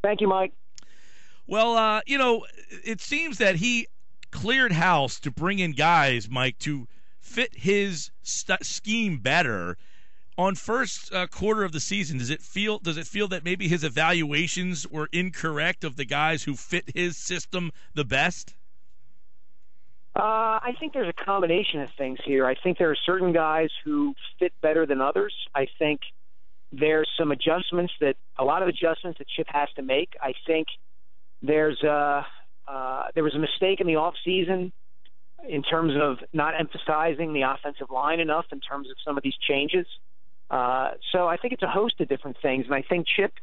Thank you, Mike. Well, it seems that he cleared house to bring in guys, Mike, to fit his scheme better. On first quarter of the season, does it feel that maybe his evaluations were incorrect of the guys who fit his system the best? I think there's a combination of things here. I think there are certain guys who fit better than others. I think there's some adjustments a lot of adjustments that Chip has to make. I think there was a mistake in the offseason in terms of not emphasizing the offensive line enough in terms of some of these changes. So I think it's a host of different things, and I think Chip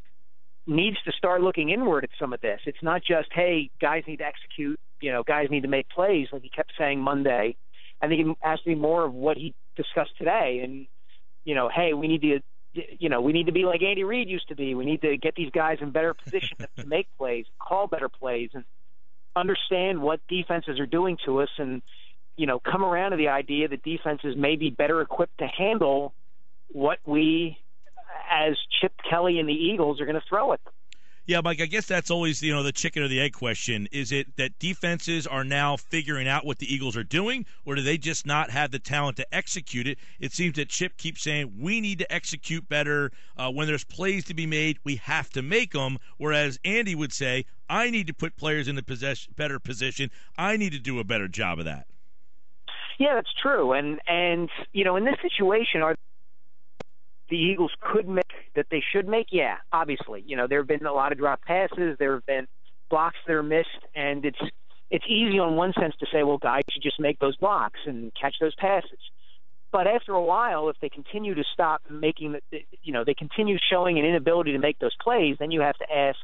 needs to start looking inward at some of this. It's not just, hey, guys need to execute, guys need to make plays, like he kept saying Monday. I think it has to be more of what he discussed today. And, hey, we need to be like Andy Reid used to be. We need to get these guys in better position to make plays, call better plays, and understand what defenses are doing to us, and, come around to the idea that defenses may be better equipped to handle what we, as Chip Kelly and the Eagles, are going to throw at them. Yeah, Mike, I guess that's always, the chicken or the egg question. Is it that defenses are now figuring out what the Eagles are doing, or do they just not have the talent to execute it? It seems that Chip keeps saying we need to execute better. When there's plays to be made, we have to make them, whereas Andy would say, I need to put players in a better position. I need to do a better job of that. Yeah, that's true. And in this situation, are the Eagles could make that they should make? Yeah, obviously. There have been a lot of drop passes. There have been blocks that are missed, and it's easy on one sense to say, well, guys should just make those blocks and catch those passes. But after a while, if they continue to stop making, they continue showing an inability to make those plays, then you have to ask,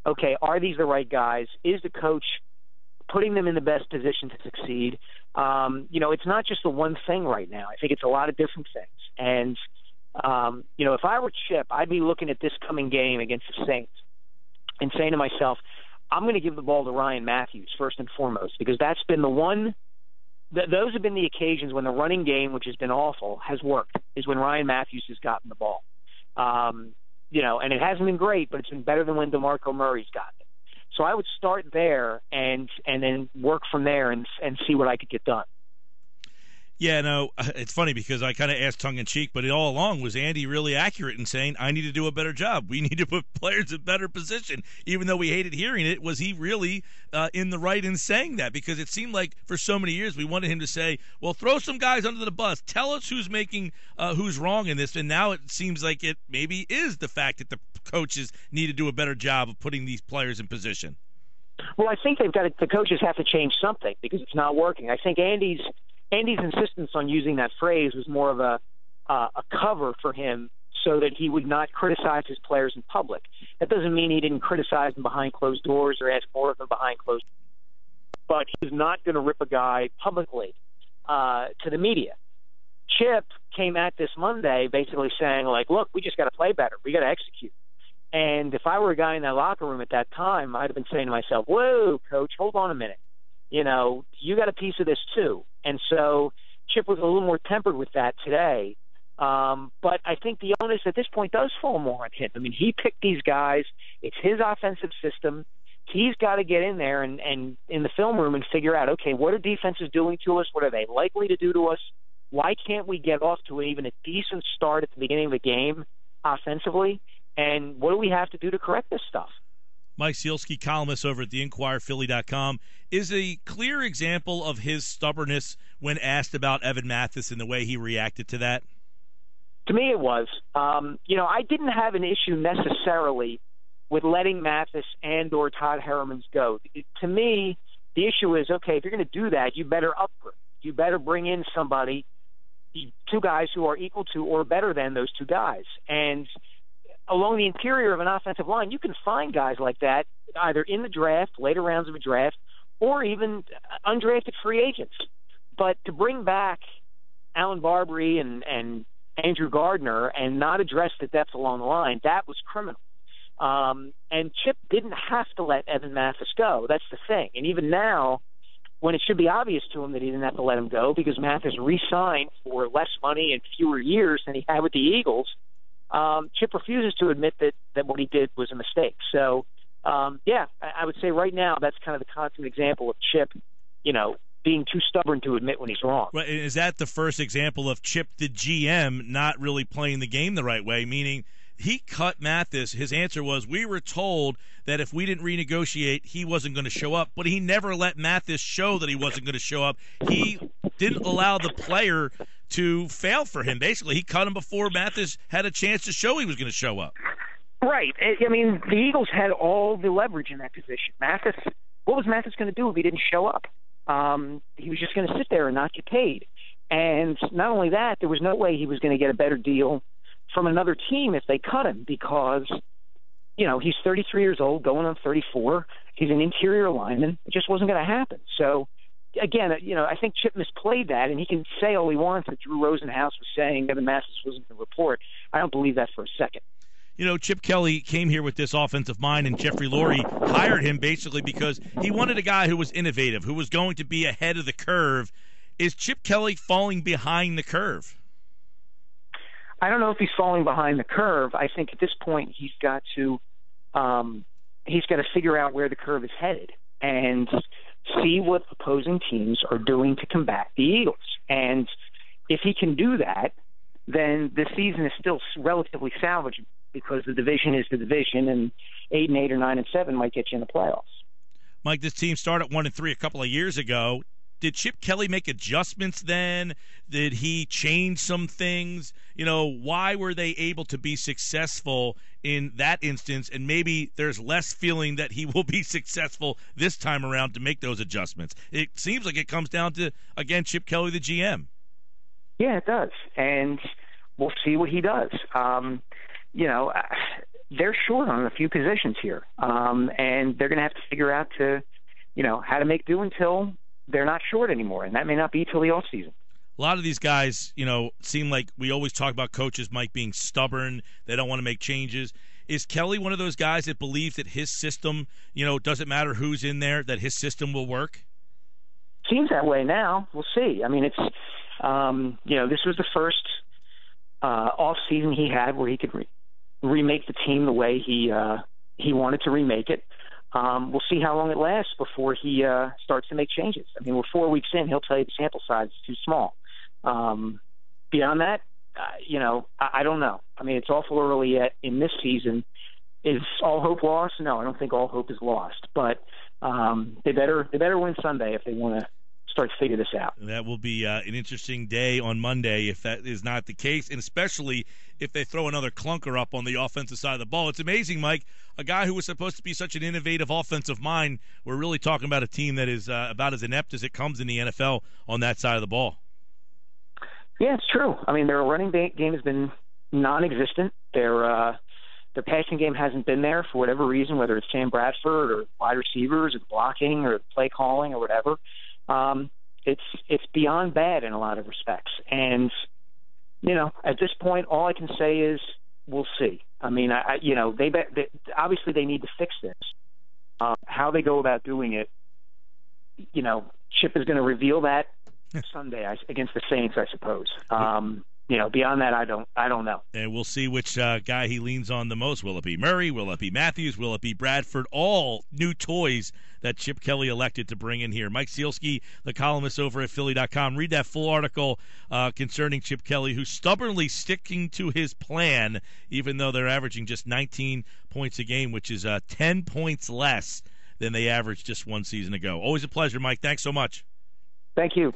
okay, are these the right guys? Is the coach putting them in the best position to succeed? It's not just the one thing right now. I think it's a lot of different things. And if I were Chip, I'd be looking at this coming game against the Saints and saying to myself, I'm going to give the ball to Ryan Matthews first and foremost, because that's been the one – those have been the occasions when the running game, which has been awful, has worked, is when Ryan Matthews has gotten the ball. And it hasn't been great, but it's been better than when DeMarco Murray's gotten it. So I would start there and then work from there and see what I could get done. Yeah, no, it's funny because I kind of asked tongue-in-cheek, but all along was Andy really accurate in saying, I need to do a better job. We need to put players in better position. Even though we hated hearing it, was he really in the right in saying that? Because it seemed like for so many years we wanted him to say, well, throw some guys under the bus. Tell us who's wrong in this. And now it seems like it maybe is the fact that the coaches need to do a better job of putting these players in position. Well, I think the coaches have to change something because it's not working. I think Andy's insistence on using that phrase was more of a cover for him so that he would not criticize his players in public. That doesn't mean he didn't criticize them behind closed doors or ask more of them behind closed doors. But he's not going to rip a guy publicly to the media. Chip came at this Monday basically saying, look, we just got to play better. We got to execute. And if I were a guy in that locker room at that time, I'd have been saying to myself, whoa, coach, hold on a minute. You got a piece of this too. And so Chip was a little more tempered with that today. But I think the onus at this point does fall more on him. I mean, he picked these guys. It's his offensive system. He's got to get in there and in the film room and figure out, okay, what are defenses doing to us? What are they likely to do to us? Why can't we get off to even a decent start at the beginning of the game offensively? And what do we have to do to correct this stuff? Mike Sielski, columnist over at theinquirerphilly.com, is a clear example of his stubbornness when asked about Evan Mathis and the way he reacted to that? To me, it was. I didn't have an issue necessarily with letting Mathis and or Todd Herremans go. To me, the issue is, okay, if you're going to do that, you better upgrade. You better bring in somebody, two guys who are equal to or better than those two guys. And along the interior of an offensive line, you can find guys like that either in the draft, later rounds of a draft, or even undrafted free agents. But to bring back Alan Barbary and Andrew Gardner and not address the depth along the line, that was criminal. And Chip didn't have to let Evan Mathis go. That's the thing. And even now, when it should be obvious to him that he didn't have to let him go because Mathis re-signed for less money and fewer years than he had with the Eagles, Chip refuses to admit that what he did was a mistake. So I would say right now that's kind of the constant example of Chip, being too stubborn to admit when he's wrong. Right. Is that the first example of Chip, the GM, not really playing the game the right way? Meaning he cut Mathis. His answer was, we were told that if we didn't renegotiate, he wasn't going to show up. But he never let Mathis show that he wasn't going to show up. He didn't allow the player to fail for him. Basically, he cut him before Mathis had a chance to show he was going to show up. Right. I mean, the Eagles had all the leverage in that position. What was Mathis going to do if he didn't show up? He was just going to sit there and not get paid. And not only that, there was no way he was going to get a better deal from another team if they cut him because, he's 33 years old, going on 34. He's an interior lineman. It just wasn't going to happen. So, again, I think Chip misplayed that, and he can say all he wants that Drew Rosenhaus was saying that Mathis wasn't going to report. I don't believe that for a second. Chip Kelly came here with this offensive mind, and Jeffrey Lurie hired him basically because he wanted a guy who was innovative, who was going to be ahead of the curve. Is Chip Kelly falling behind the curve? I don't know if he's falling behind the curve. I think at this point he's got to figure out where the curve is headed and see what opposing teams are doing to combat the Eagles. And if he can do that, then the season is still relatively salvageable because the division is the division, and 8-8 or 9-7 might get you in the playoffs. Mike, this team started 1-3 a couple of years ago. Did Chip Kelly make adjustments then? Did he change some things? Why were they able to be successful in that instance? And maybe there's less feeling that he will be successful this time around to make those adjustments. It seems like it comes down to, again, Chip Kelly, the GM. Yeah, it does. And we'll see what he does. They're short on a few positions here. And they're going to have to figure out how to make do until they're not short anymore, and that may not be till the offseason. A lot of these guys, seem like we always talk about coaches, Mike, being stubborn. They don't want to make changes. Is Kelly one of those guys that believes that his system, doesn't matter who's in there, that his system will work? Seems that way now. We'll see. I mean, it's, this was the first off-season he had where he could remake the team the way he wanted to remake it. We'll see how long it lasts before he starts to make changes. I mean, we're 4 weeks in. He'll tell you the sample size is too small. Beyond that, I don't know. I mean, it's awful early yet in this season. Is all hope lost? No, I don't think all hope is lost. But they better win Sunday if they want to start to figure this out. That will be an interesting day on Monday if that is not the case, and especially if they throw another clunker up on the offensive side of the ball. It's amazing, Mike, a guy who was supposed to be such an innovative offensive mind. We're really talking about a team that is about as inept as it comes in the NFL on that side of the ball. Yeah, it's true. I mean, their running game has been non-existent. Their passing game hasn't been there for whatever reason, whether it's Sam Bradford or wide receivers or blocking or play calling or whatever. It's beyond bad in a lot of respects. And, at this point, all I can say is we'll see. I mean, obviously they need to fix this. How they go about doing it, Chip is going to reveal that Sunday against the Saints, I suppose. Beyond that, I don't know. And we'll see which guy he leans on the most. Will it be Murray? Will it be Matthews? Will it be Bradford? All new toys that Chip Kelly elected to bring in here. Mike Sielski, the columnist over at Philly.com. Read that full article concerning Chip Kelly, who's stubbornly sticking to his plan, even though they're averaging just 19 points a game, which is 10 points less than they averaged just one season ago. Always a pleasure, Mike. Thanks so much. Thank you.